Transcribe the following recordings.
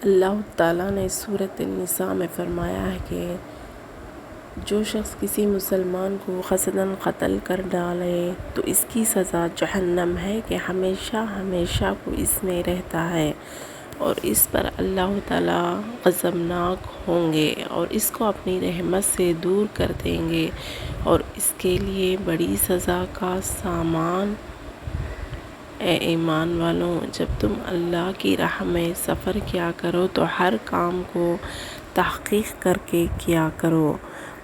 اللہ تعالیٰ نے سورۃ النساء میں فرمایا ہے کہ جو شخص کسی مسلمان کو قصداً قتل کر ڈالے تو اس کی سزا جہنم ہے کہ ہمیشہ ہمیشہ کو اس میں رہتا ہے، اور اس پر اللہ تعالیٰ غضبناک ہوں گے اور اس کو اپنی رحمت سے دور کر دیں گے، اور اس کے لیے بڑی سزا کا سامان۔ اے ایمان والوں، جب تم اللہ کی راہ میں سفر کیا کرو تو ہر کام کو تحقیق کر کے کیا کرو،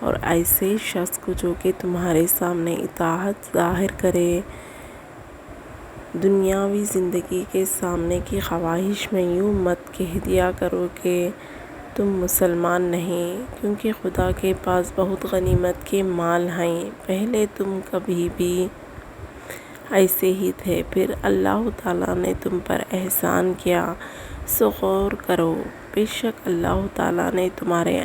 اور ایسے شخص کو جو کہ تمہارے سامنے اطاعت ظاہر کرے، دنیاوی زندگی کے سامنے کی خواہش میں یوں مت کہہ دیا کرو کہ تم مسلمان نہیں، کیونکہ خدا کے پاس بہت غنیمت کے مال ہیں، پہلے تم کبھی بھی ایسے ہی تھے، پھر اللہ تعالیٰ نے تم پر احسان کیا، سو غور کرو، بے شک اللہ تعالیٰ نے تمہارے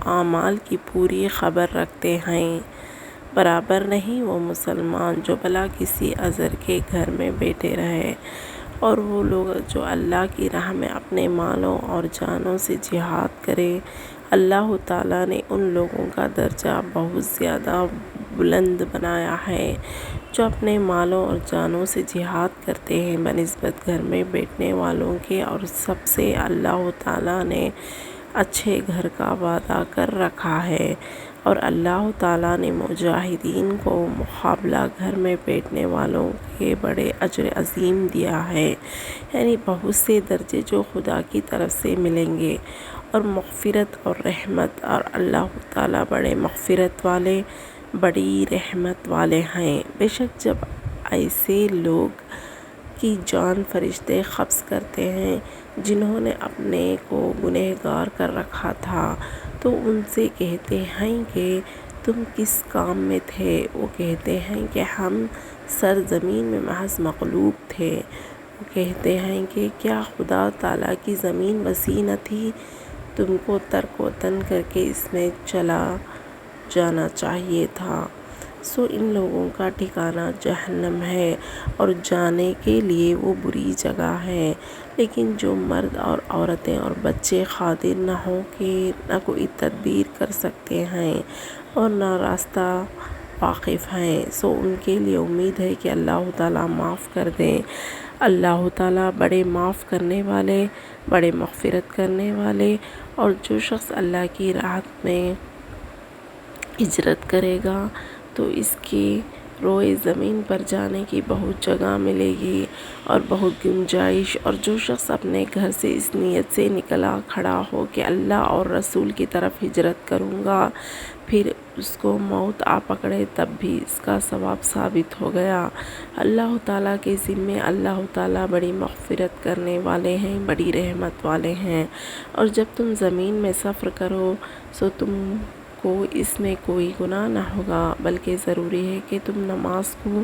اعمال کی پوری خبر رکھتے ہیں۔ برابر نہیں وہ مسلمان جو بھلا کسی عذر کے گھر میں بیٹھے رہے، اور وہ لوگ جو اللہ کی راہ میں اپنے مالوں اور جانوں سے جہاد کرے۔ اللہ تعالیٰ نے ان لوگوں کا درجہ بہت زیادہ بلند بنایا ہے جو اپنے مالوں اور جانوں سے جہاد کرتے ہیں بنسبت گھر میں بیٹھنے والوں کے، اور سب سے اللہ تعالیٰ نے اچھے گھر کا وعدہ کر رکھا ہے، اور اللہ تعالیٰ نے مجاہدین کو مقابلہ گھر میں بیٹھنے والوں کے بڑے اجر عظیم دیا ہے، یعنی بہت سے درجے جو خدا کی طرف سے ملیں گے، اور مغفرت اور رحمت، اور اللہ تعالیٰ بڑے مغفرت والے بڑی رحمت والے ہیں۔ بے شک جب ایسے لوگ کی جان فرشتے قبض کرتے ہیں جنہوں نے اپنے کو گنہگار کر رکھا تھا، تو ان سے کہتے ہیں کہ تم کس کام میں تھے؟ وہ کہتے ہیں کہ ہم سرزمین میں محض مغلوب تھے۔ وہ کہتے ہیں کہ کیا خدا تعالیٰ کی زمین وسیع نہ تھی؟ تم کو ترک وطن کر کے اس میں چلا جانا چاہیے تھا۔ سو ان لوگوں کا ٹھکانہ جہنم ہے، اور جانے کے لیے وہ بری جگہ ہے۔ لیکن جو مرد اور عورتیں اور بچے قادر نہ ہوں کہ نہ کوئی تدبیر کر سکتے ہیں اور نہ راستہ واقف ہیں، سو ان کے لیے امید ہے کہ اللہ تعالیٰ معاف کر دیں۔ اللہ تعالیٰ بڑے معاف کرنے والے، بڑے مغفرت کرنے والے، اور جو شخص اللہ کی راہ میں ہجرت کرے گا تو اس کی روئے زمین پر جانے کی بہت جگہ ملے گی اور بہت گنجائش، اور جو شخص اپنے گھر سے اس نیت سے نکلا کھڑا ہو کہ اللہ اور رسول کی طرف ہجرت کروں گا، پھر اس کو موت آ پکڑے، تب بھی اس کا ثواب ثابت ہو گیا۔ اللہ تعالیٰ کے ذمے اللہ تعالیٰ بڑی مغفرت کرنے والے ہیں، بڑی رحمت والے ہیں، اور جب تم زمین میں سفر کرو سو تم کو اس میں کوئی گناہ نہ ہوگا، بلکہ ضروری ہے کہ تم نماز کو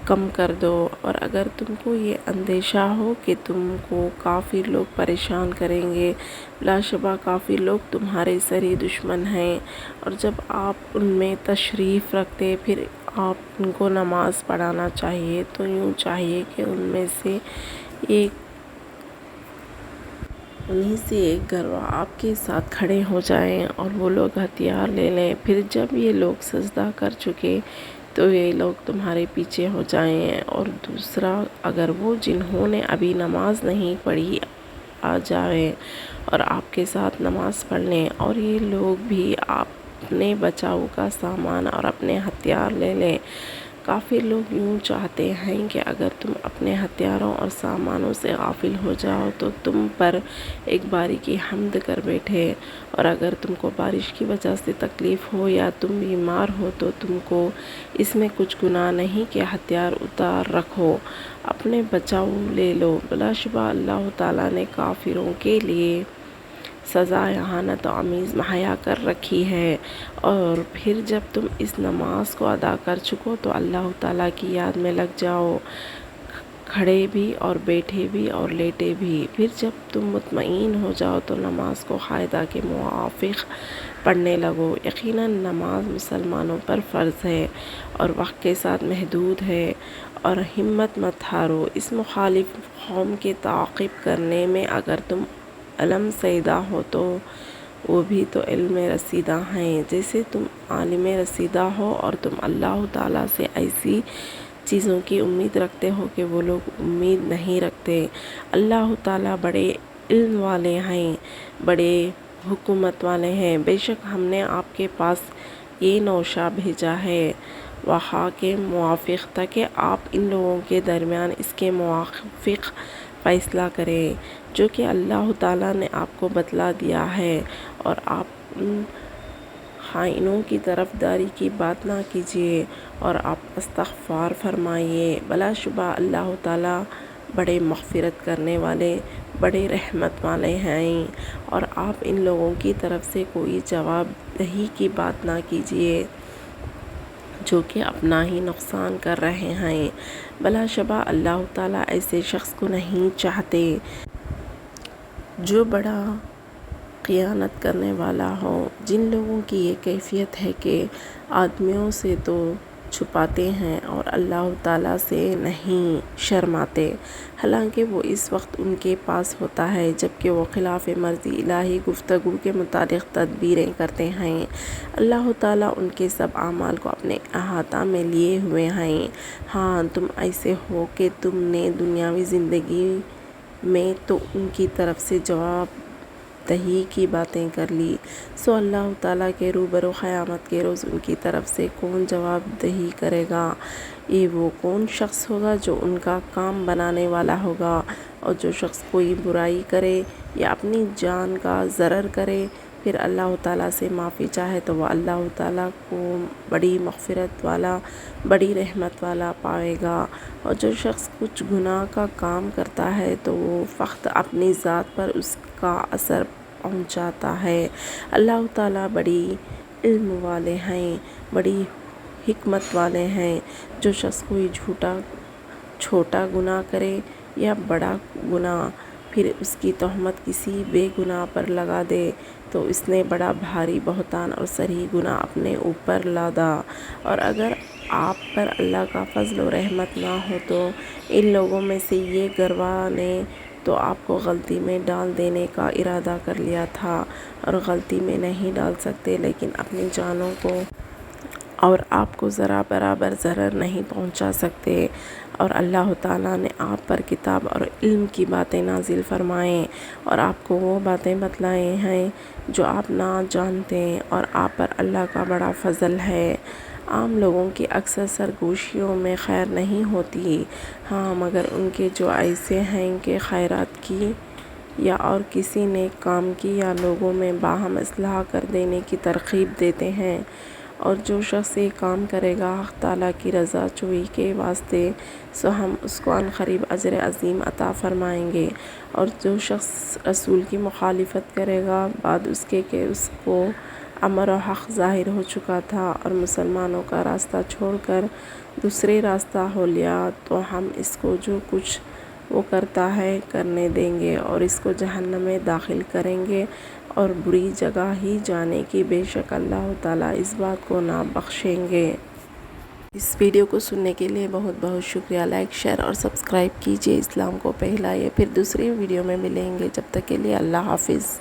کم کر دو، اور اگر تم کو یہ اندیشہ ہو کہ تم کو کافر لوگ پریشان کریں گے، بلا شبہ کافر لوگ تمہارے سری دشمن ہیں، اور جب آپ ان میں تشریف رکھتے پھر آپ ان کو نماز پڑھانا چاہیے، تو یوں چاہیے کہ انہی سے ایک گروہ آپ کے ساتھ کھڑے ہو جائیں اور وہ لوگ ہتھیار لے لیں، پھر جب یہ لوگ سجدہ کر چکے تو یہ لوگ تمہارے پیچھے ہو جائیں، اور دوسرا اگر وہ جنہوں نے ابھی نماز نہیں پڑھی آ جائیں اور آپ کے ساتھ نماز پڑھ لیں، اور یہ لوگ بھی اپنے بچاؤ کا سامان اور اپنے ہتھیار لے لیں۔ کافر لوگ یوں چاہتے ہیں کہ اگر تم اپنے ہتھیاروں اور سامانوں سے غافل ہو جاؤ تو تم پر ایک باری کی حمد کر بیٹھے، اور اگر تم کو بارش کی وجہ سے تکلیف ہو یا تم بیمار ہو تو تم کو اس میں کچھ گناہ نہیں کہ ہتھیار اتار رکھو، اپنے بچاؤ لے لو۔ بلا شبہ اللہ تعالیٰ نے کافروں کے لیے سزا اہانت آمیز مہیا کر رکھی ہے، اور پھر جب تم اس نماز کو ادا کر چکو تو اللہ تعالیٰ کی یاد میں لگ جاؤ، کھڑے بھی اور بیٹھے بھی اور لیٹے بھی۔ پھر جب تم مطمئن ہو جاؤ تو نماز کو قاعدہ کے موافق پڑھنے لگو۔ یقیناً نماز مسلمانوں پر فرض ہے اور وقت کے ساتھ محدود ہے، اور ہمت مت ہارو اس مخالف قوم کے تعاقب کرنے میں۔ اگر تم علم سیدہ ہو تو وہ بھی تو علم رسیدہ ہیں۔ جیسے تم عالم رسیدہ ہو اور تم اللہ تعالیٰ سے ایسی چیزوں کی امید رکھتے ہو کہ وہ لوگ امید نہیں رکھتے۔ اللہ تعالیٰ بڑے علم والے ہیں، بڑے حکمت والے ہیں۔ بے شک ہم نے آپ کے پاس یہ نوشہ بھیجا ہے وحی کے موافق، تاکہ آپ ان لوگوں کے درمیان اس کے موافق فیصلہ کریں جو کہ اللہ تعالیٰ نے آپ کو بتلا دیا ہے، اور آپ ان خائنوں کی طرفداری کی بات نہ کیجیے اور آپ استغفار فرمائیے۔ بلا شبہ اللہ تعالیٰ بڑے مغفرت کرنے والے، بڑے رحمت والے ہیں، اور آپ ان لوگوں کی طرف سے کوئی جواب دہی کی بات نہ کیجیے جو کہ اپنا ہی نقصان کر رہے ہیں۔ بلا شبہ اللہ تعالیٰ ایسے شخص کو نہیں چاہتے جو بڑا خیانت کرنے والا ہو۔ جن لوگوں کی یہ کیفیت ہے کہ آدمیوں سے تو چھپاتے ہیں اور اللہ تعالیٰ سے نہیں شرماتے، حالانکہ وہ اس وقت ان کے پاس ہوتا ہے جبکہ وہ خلاف مرضی الہی گفتگو کے مطابق تدبیریں کرتے ہیں۔ اللہ تعالیٰ ان کے سب اعمال کو اپنے احاطہ میں لیے ہوئے ہیں۔ ہاں، تم ایسے ہو کہ تم نے دنیاوی زندگی میں تو ان کی طرف سے جواب دہی کی باتیں کر لی، سو اللہ تعالیٰ کے روبرو قیامت کے روز ان کی طرف سے کون جواب دہی کرے گا؟ یہ وہ کون شخص ہوگا جو ان کا کام بنانے والا ہوگا؟ اور جو شخص کوئی برائی کرے یا اپنی جان کا ضرر کرے پھر اللہ تعالیٰ سے معافی چاہے تو وہ اللہ تعالیٰ کو بڑی مغفرت والا، بڑی رحمت والا پائے گا۔ اور جو شخص کچھ گناہ کا کام کرتا ہے تو وہ فقط اپنی ذات پر اس کا اثر پہنچاتا ہے۔ اللہ تعالیٰ بڑی علم والے ہیں، بڑی حکمت والے ہیں۔ جو شخص کوئی چھوٹا گناہ کرے یا بڑا گناہ، پھر اس کی تہمت کسی بے گناہ پر لگا دے تو اس نے بڑا بھاری بہتان اور صریح گناہ اپنے اوپر لادا۔ اور اگر آپ پر اللہ کا فضل و رحمت نہ ہو تو ان لوگوں میں سے یہ گروہ نے تو آپ کو غلطی میں ڈال دینے کا ارادہ کر لیا تھا، اور غلطی میں نہیں ڈال سکتے لیکن اپنی جانوں کو اور آپ کو ذرا برابر ضرر نہیں پہنچا سکتے۔ اور اللہ تعالیٰ نے آپ پر کتاب اور علم کی باتیں نازل فرمائیں اور آپ کو وہ باتیں بتلائے ہیں جو آپ نہ جانتے، اور آپ پر اللہ کا بڑا فضل ہے۔ عام لوگوں کی اکثر سرگوشیوں میں خیر نہیں ہوتی، ہاں مگر ان کے جو ایسے ہیں کہ خیرات کی یا اور کسی نیک کام کی یا لوگوں میں باہم اصلاح کر دینے کی ترغیب دیتے ہیں، اور جو شخص یہ کام کرے گا حق تعالیٰ کی رضا جوئی کے واسطے سو ہم اس کو عنقریب اجر عظیم عطا فرمائیں گے۔ اور جو شخص رسول کی مخالفت کرے گا بعد اس کے کہ اس کو امر و حق ظاہر ہو چکا تھا اور مسلمانوں کا راستہ چھوڑ کر دوسرے راستہ ہو لیا، تو ہم اس کو جو کچھ وہ کرتا ہے کرنے دیں گے اور اس کو جہنم میں داخل کریں گے اور بری جگہ ہی جانے کی، بے شک اللہ تعالیٰ اس بات کو نہ بخشیں گے۔ اس ویڈیو کو سننے کے لیے بہت بہت شکریہ۔ لائک، شیئر اور سبسکرائب کیجیے۔ اسلام کو پھیلائیے۔ پھر دوسری ویڈیو میں ملیں گے، جب تک کے لیے اللہ حافظ۔